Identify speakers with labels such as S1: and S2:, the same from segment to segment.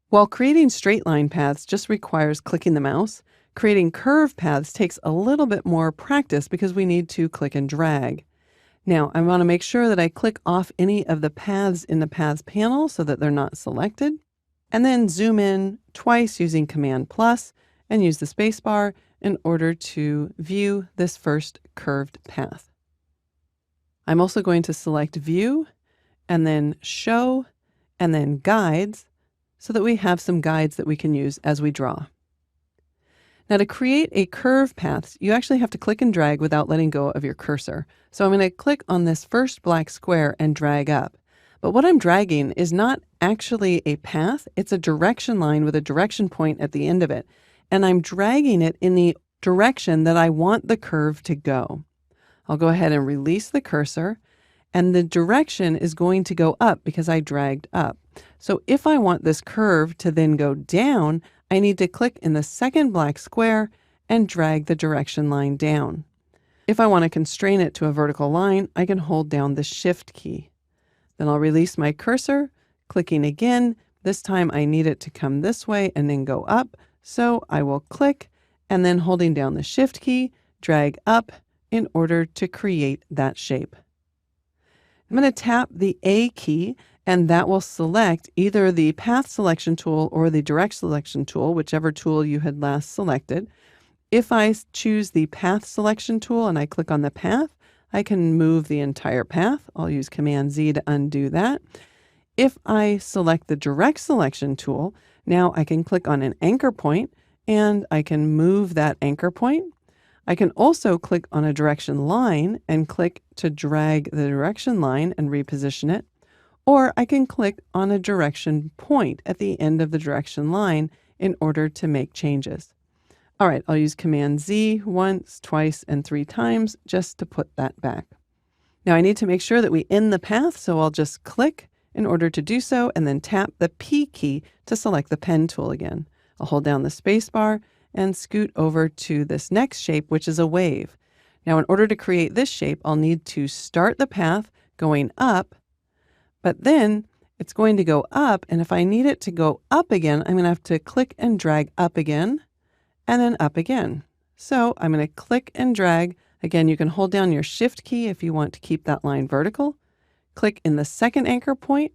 S1: While creating straight line paths just requires clicking the mouse, creating curve paths takes a little bit more practice because we need to click and drag. Now, I want to make sure that I click off any of the paths in the Paths panel so that they're not selected, and then zoom in twice using Command plus and use the spacebar in order to view this first curved path. I'm also going to select View and then Show and then Guides so that we have some guides that we can use as we draw. Now, to create a curve path, you actually have to click and drag without letting go of your cursor. So I'm going to click on this first black square and drag up. But what I'm dragging is not actually a path. It's a direction line with a direction point at the end of it. And I'm dragging it in the direction that I want the curve to go. I'll go ahead and release the cursor, and the direction is going to go up because I dragged up. So if I want this curve to then go down, I need to click in the second black square and drag the direction line down. If I want to constrain it to a vertical line, I can hold down the Shift key. Then I'll release my cursor, clicking again. This time I need it to come this way and then go up. So I will click and then holding down the Shift key, drag up in order to create that shape. I'm going to tap the A key, and that will select either the Path Selection tool or the Direct Selection tool, whichever tool you had last selected. If I choose the Path Selection tool and I click on the path, I can move the entire path. I'll use Command Z to undo that. If I select the Direct Selection tool, now I can click on an anchor point and I can move that anchor point. I can also click on a direction line and click to drag the direction line and reposition it. Or I can click on a direction point at the end of the direction line in order to make changes. All right, I'll use Command Z once, twice, and 3 times just to put that back. Now I need to make sure that we end the path, so I'll just click in order to do so and then tap the P key to select the pen tool again. I'll hold down the space bar and scoot over to this next shape, which is a wave. Now in order to create this shape, I'll need to start the path going up, but then it's going to go up, and if I need it to go up again, I'm going to have to click and drag up again, and then up again. So I'm going to click and drag. Again, you can hold down your Shift key if you want to keep that line vertical. Click in the second anchor point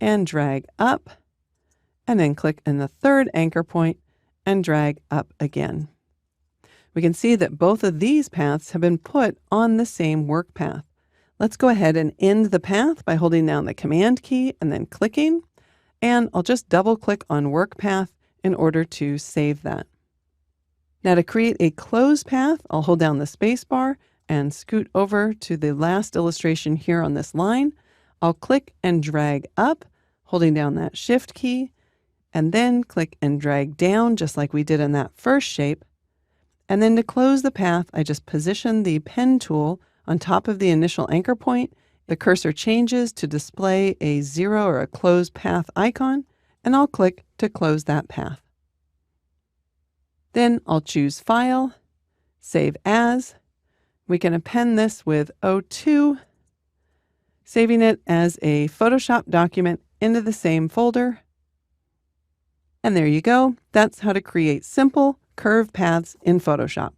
S1: and drag up, and then click in the third anchor point and drag up again. We can see that both of these paths have been put on the same work path. Let's go ahead and end the path by holding down the Command key and then clicking. And I'll just double click on Work Path in order to save that. Now to create a close path, I'll hold down the space bar and scoot over to the last illustration here on this line. I'll click and drag up, holding down that Shift key, and then click and drag down just like we did in that first shape. And then to close the path, I just position the pen tool on top of the initial anchor point. The cursor changes to display a 0 or a closed path icon, and I'll click to close that path. Then I'll choose File, Save As. We can append this with O2, saving it as a Photoshop document into the same folder. And there you go. That's how to create simple curved paths in Photoshop.